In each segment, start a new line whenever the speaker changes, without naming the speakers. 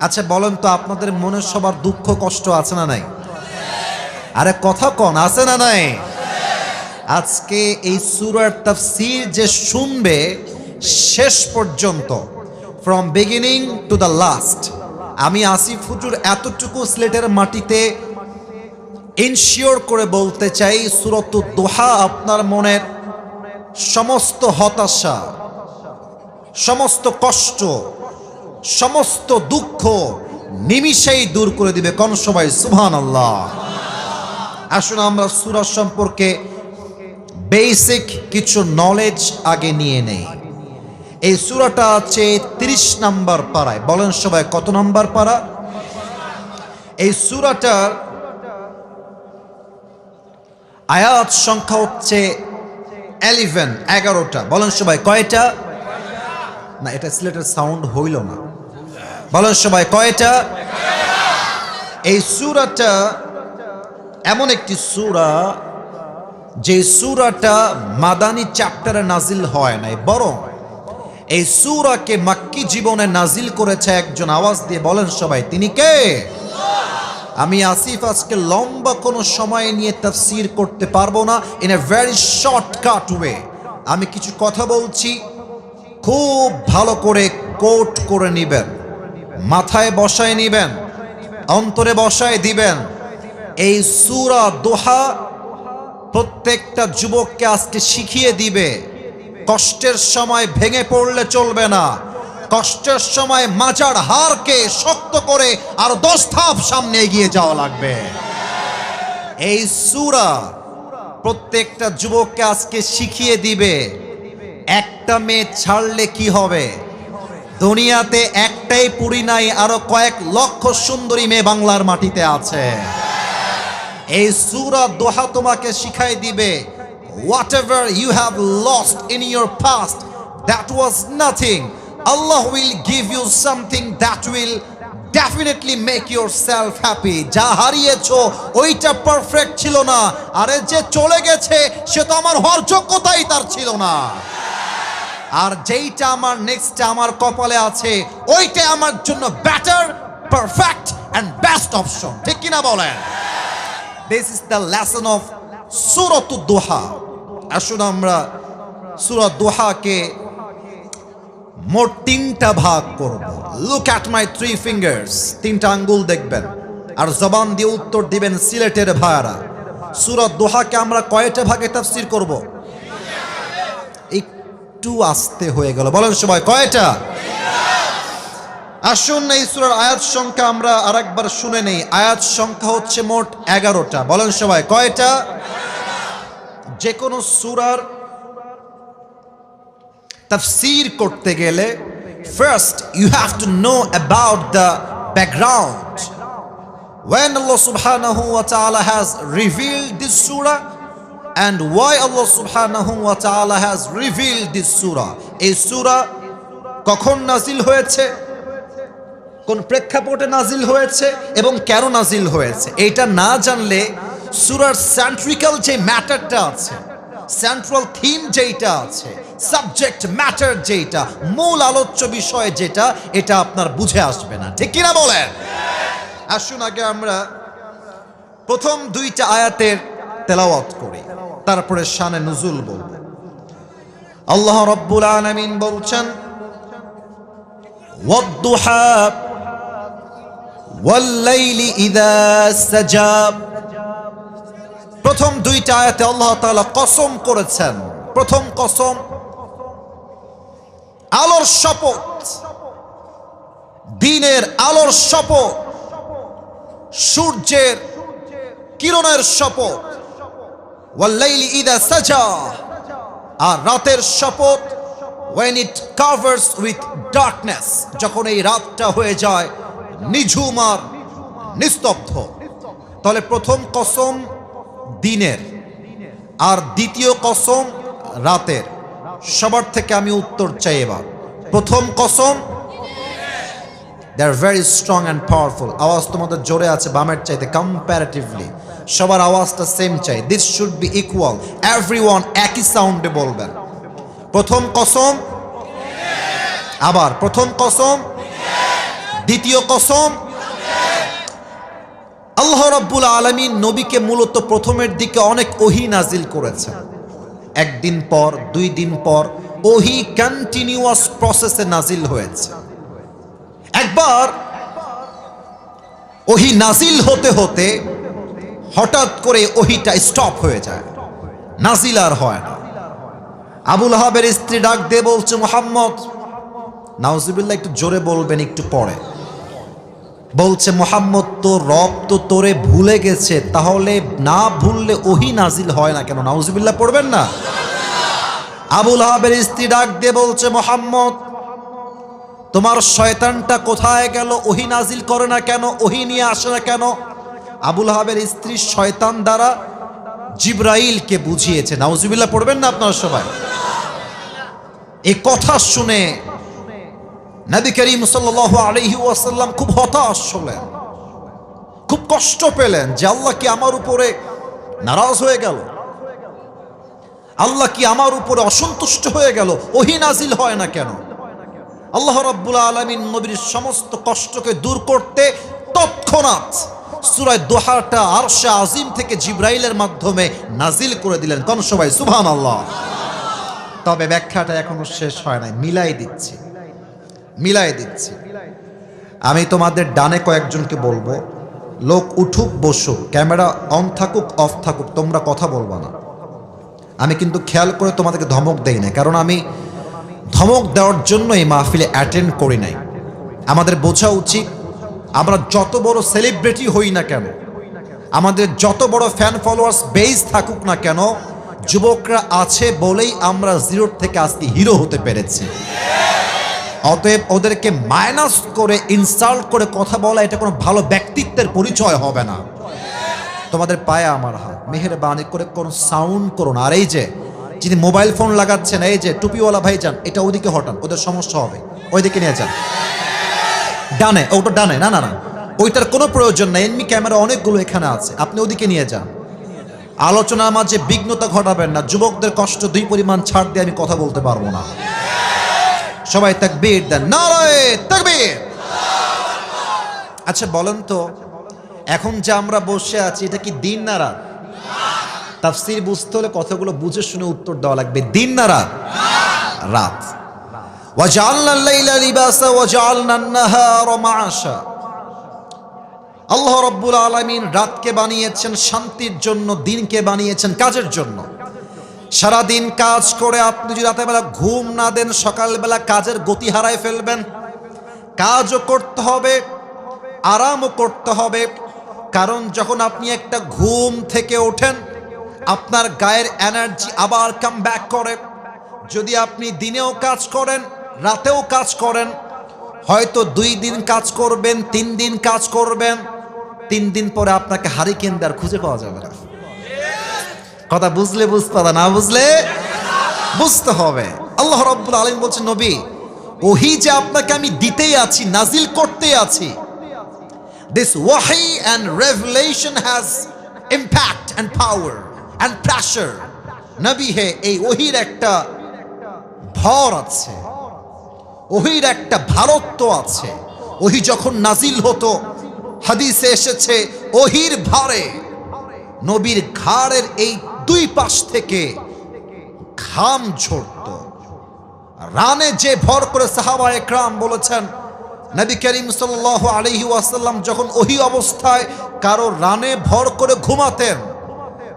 আচ্ছা বলেন তো, আপনাদের মনে সবার দুঃখ কষ্ট আছে না নাই? আরে কথা কন, আছে না নাই? আজকে এই সূরার তাফসীর যে শুনবে শেষ পর্যন্ত, from beginning to the last, আমি আসিফ হুজুর এতটুকু স্লেটের মাটিতে ইনশিওর করে বলতে চাই, সূরাতুদ দুহা আপনার মনের সমস্ত হতাশা, সমস্ত কষ্ট, সমস্ত দুঃখ নিমিষেই দূর করে দিবে। কোন সবাই সুবহানাল্লাহ। আসুন আমরা সূরা সম্পর্কে বেসিক কিছু নলেজ আগে নিয়ে নেই। এই সূরাটা আছে 30 নম্বর পারায়। বলেন সবাই, কত নম্বর পারা? এই সূরাটার আয়াত সংখ্যা হচ্ছে 11টা। বলেন সবাই কয়টা? না, এটা সিলেটের সাউন্ড হইল না। বলেন সবাই কয়টা? এই সূরাটা এমন একটি সূরা যে সূরাটা মাদানী চ্যাপ্টারে নাজিল হয় নাই, বরং এই সূরাকে মাক্কি জীবনে নাজিল করেছে একজন। আওয়াজ দিয়ে বলেন সবাই, তিনি কে? আমি আসিফ আজকে লম্বা কোনো সময় নিয়ে তাফসীর করতে পারবো না। In a very shortcut way আমি কিছু কথা বলছি, খুব ভালো করে কোট করে নিবেন, মাথায় বসায় নিবেন, অন্তরে বসায় দিবেন। এই সূরা দোহা প্রত্যেকটা যুবককে আজকে শিখিয়ে দিবে, কষ্টের সময় ভেঙে পড়লে চলবে না। কষ্টের সময় মাজার হারকে শক্ত করে আরো 10 ধাপ সামনে এগিয়ে যাওয়া লাগবে। এই সূরা প্রত্যেকটা যুবককে আজকে শিখিয়ে দিবে, একটা মেয়ে ছাড়লে কি হবে। দুনিয়াতে একটাই পুরী নাই, আরো কয়েক লক্ষ সুন্দরী মেয়ে বাংলার মাটিতে আছে। এই সূরা দোহা তোমাকে শিখাই দিবে, whatever you have lost in your past, that was nothing. Allah will give you something that will definitely make yourself happy. যা হারিয়েছো ওইটা পারফেক্ট ছিল না, আরে যে চলে গেছে সে তো আমার হওয়ার যোগ্যতাই তার ছিল না। আর যেইটা আমার নেক্সট আমার কপালে আছে ওইটা আমার জন্য better, perfect and best option. ঠিক কিনা বলেন? This is the lesson of সূরাতুদ দুহা। আসুন আমরা সূরা দুহাকে মোট 3টা ভাগ করব। Look at my 3 fingers. 3টা আঙ্গুল দেখবেন আর জবান দিয়ে উত্তর দিবেন সিলেটের ভাইরা। সূরা দুহাকে আমরা কয়টা ভাগে তাফসীর করব? একটু আস্তে হয়ে গেল, বলেন সবাই কয়টা? আসুন এই সূরার আয়াত সংখ্যা আমরা আরেকবার শুনে নেই। আয়াত সংখ্যা হচ্ছে মোট 11টা। বলেন সবাই কয়টা? যে কোনো সূরার তাফসীর করতে গেলে first you have to know about the background. When Allah subhanahu wa ta'ala has revealed this surah and why Allah subhanahu wa ta'ala has revealed this surah. এই সূরা কখন নাজিল হয়েছে, কোন প্রেক্ষাপটে নাজিল হয়েছে এবং কেন নাজিল হয়েছে, এটা না জানলে সূরার সেন্ট্রিক্যাল যে ম্যাটারটা আছে, সেন্ট্রাল থিম যেটা আছে, সাবজেক্ট ম্যাটার যেটা, মূল আলোচ্য বিষয় যেটা, এটা আপনার বুঝে আসবে না। ঠিক কিনা বলেন? আসুন আগে আমরা প্রথম 2টা আয়াতের তেলাওয়াত করি, তারপরে শানে নুজুল বলব। আল্লাহ রাব্বুল আলামিন বলছেন, ওয়াদ-দুহা ওয়াল-লাইলি ইযা সাজা। প্রথম 2টা আয়াতে আল্লাহ তাআলা কসম করেছেন। প্রথম কসম আলোর শপথ, দিনের আলোর শপথ, সূর্যের কিরণের শপথ। ওয়াল-লাইলি ইযা সাজা, আর রাতের শপথ, when it covers with darkness, যখন এই রাতটা হয়ে যায় নিঝুম আর নিস্তব্ধ। তাহলে প্রথম কসম দিনের আর দ্বিতীয় কসম রাতের। সবার থেকে আমি উত্তর চাই এবার। প্রথম কসম, they are very strong and powerful. আওয়াজ তোমাদের জোরে আছে বামের চাইতে কম্পারেটিভলি। সবার আওয়াজটা সেম চাই, this should be equal. Everyone একই সাউন্ডে বলবেন। প্রথম কসম, আবার প্রথম কসম, দ্বিতীয় কসম, আল্লাহ রাব্বুল আলামিন নবীকে মূলত প্রথমের দিকে অনেক ওহী নাজিল করেছেন। একদিন পর, 2 দিন পর ওহী কন্টিনিউয়াস প্রসেসে নাজিল হয়েছে। একবার ওহী নাজিল হতে হতে হঠাৎ করে ওহীটা স্টপ হয়ে যায়, নাজিল আর হয় না। আবু লাহাবের স্ত্রী ডাক দিয়ে বলছে, মুহাম্মদ, নাউজুবিল্লাহ, একটু জোরে বলবেন একটু পরে। বলছে, মুহাম্মদ, তো রব তো তোরে ভুলে গেছে, তাহলে না ভুললে ওহী নাজিল হয় না কেন? নাউজুবিল্লাহ পড়বেন না? আবু লাহাবের স্ত্রী ডাক দিয়ে বলছে, মুহাম্মদ, তোমার শয়তানটা কোথায় গেল? ওহী নাজিল করে না কেন? ওহী নিয়ে আসে না কেন? আবু লাহাবের স্ত্রী শয়তান দ্বারা জিবরাইলকে বুঝিয়েছে। নাউজুবিল্লাহ পড়বেন না আপনারা সবাই? এই কথা শুনে নবী করিম সাল্লাল্লাহু আলাইহি ওয়াসাল্লাম খুব হতাশ হলেন, খুব কষ্ট পেলেন যে আল্লাহ কি আমার উপরে নারাজ হয়ে গেল? আল্লাহ কি আমার উপরে অসন্তুষ্ট হয়ে গেল? ওহী নাজিল হয় না কেন? আল্লাহ রাব্বুল আলামিন নবীর সমস্ত কষ্টকে দূর করতে তৎক্ষণাৎ সূরা দোহাটা আরশে আজিম থেকে জিবরাইলের মাধ্যমে নাজিল করে দিলেন। কোন সবাই সুবহানাল্লাহ। তবে ব্যাখ্যাটা এখনো শেষ হয় নাই, মিলাই দিচ্ছি। আমি তোমাদের ডানে কয়েকজনকে বলবো, লোক উঠুক বসুক, ক্যামেরা অন থাকুক অফ থাকুক, তোমরা কথা বলবা না। আমি কিন্তু খেয়াল করে তোমাদেরকে ধমক দেই না, কারণ আমি ধমক দেওয়ার জন্য এই মাহফিলে অ্যাটেন্ড করি নাই। আমাদের বোঝা উচিত, আমরা যত বড় সেলিব্রিটি হই না কেন, আমাদের যত বড় ফ্যান ফলোয়ার্স বেজ থাকুক না কেন, যুবকরা আছে বলেই আমরা জিরো থেকে আজকে হিরো হতে পেরেছি। অতএব ওদেরকে মাইনাস করে, ইনসাল্ট করে কথা বলা, এটা কোনো ভালো ব্যক্তিত্বের পরিচয় হবে না। তোমাদের পায়ে আমার হাত, মেহেরবানি করে কোনো সাউন্ড করো না। আর এই যে যিনি মোবাইল ফোন লাগাচ্ছেন, এই যে টুপিওয়ালা ভাইজান, এটা ওদিকে হটান, ওদের সমস্যা হবে, ওইদিকে নিয়ে যান। ডানে, ওটা ডানে, না না না, ওইটার কোনো প্রয়োজন নাই। এমনি ক্যামেরা অনেকগুলো এখানে আছে, আপনি ওদিকে নিয়ে যান। আলোচনার মাঝে বিঘ্নতা ঘটাবেন না। যুবকদের কষ্ট 2 পরিমাণ ছাড় দিয়ে আমি কথা বলতে পারবো না। সবাই তাকবীর দেন, নারায়ে তাকবীর। আচ্ছা বলেন তো, এখন যে আমরা বসে আছি, এটা কি দিন না রাত? তাফসীর বুঝতে হলে কথাগুলো বুঝে শুনে উত্তর দেওয়া লাগবে। দিন না রাত? রাত। ওয়াজআলনাল লাইলা লিবাসা ওয়াজআলনান নাহারা মাআশা। আল্লাহ রাব্বুল আলামিন রাতকে বানিয়েছেন শান্তির জন্য, দিনকে বানিয়েছেন কাজের জন্য। সারাদিন কাজ করে আপনি যদি রাতের বেলা ঘুম না দেন, সকালবেলা কাজের গতি হারায় ফেলবেন। কাজও করতে হবে, আরামও করতে হবে, কারণ যখন আপনি একটা ঘুম থেকে ওঠেন, আপনার গায়ের এনার্জি আবার কাম ব্যাক করে। যদি আপনি দিনেও কাজ করেন, রাতেও কাজ করেন, হয়তো 2 দিন কাজ করবেন, 3 দিন কাজ করবেন, 3 দিন পরে আপনাকে হারিকেন আর খুঁজে পাওয়া যাবে না। কথা বুঝলে বুঝতে পারা, না বুঝলে বুঝতে হবে। আল্লাহ রাব্বুল আলামিন বলছেন, নবী, ওহী যে আপনাকে আমি দিতেই আছি, নাজিল করতেই আছি, this wahi and revelation has impact and power and pressure. নবী হে, এই ওহীর একটা ভর আছে, ওহীর একটা ভারত্ব আছে। ওহী যখন নাজিল হতো, হাদিসে এসেছে, ওহীর ভারে নবীর ঘাড়ের এই 2 পাশ থেকে ঘাম ঝরত। রানে যে ভর করে সাহাবায়ে কেরাম বলেছেন, নবী করিম সাল্লাল্লাহু আলাইহি ওয়াসাল্লাম যখন ওহী অবস্থায় কারো রানে ভর করে ঘুমাতেন,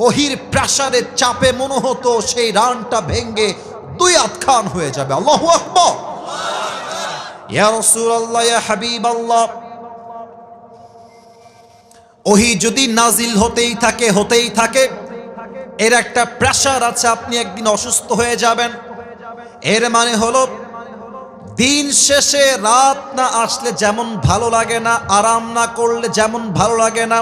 ওহীর প্রেসারে চাপে মনে হতো সেই রানটা ভেঙে 2 আধখান হয়ে যাবে। আল্লাহু আকবার। ইয়া রাসূলুল্লাহ, ইয়া হাবিবাল্লাহ, ওহী যদি নাজিল হতেই থাকে, এর একটা প্রেসার আছে। আপনি একদিন অসুস্থ হয়ে যাবেন, এর মানে হলো দিন শেষে রাত না আসলে যেমন ভালো লাগে না, আরাম না করলে যেমন ভালো লাগে না,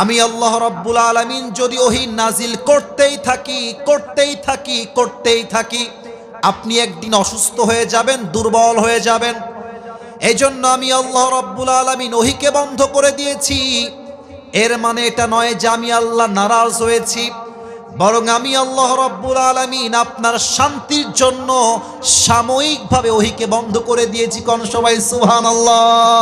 আমি আল্লাহ রাব্বুল আলামিন যদি ওহী নাজিল করতেই থাকি, আপনি একদিন অসুস্থ হয়ে যাবেন, দুর্বল হয়ে যাবেন। এই জন্য আমি আল্লাহ রাব্বুল আলামিন ওহীকে বন্ধ করে দিয়েছি। এর মানে এটা নয় যে আমি আল্লাহ নারাজ হয়েছি, বরং আমি আল্লাহ রাব্বুল আলামিন আপনার শান্তির জন্য সাময়িকভাবে ওহীকে বন্ধ করে দিয়েছি। কোন সবাই সুবহানাল্লাহ।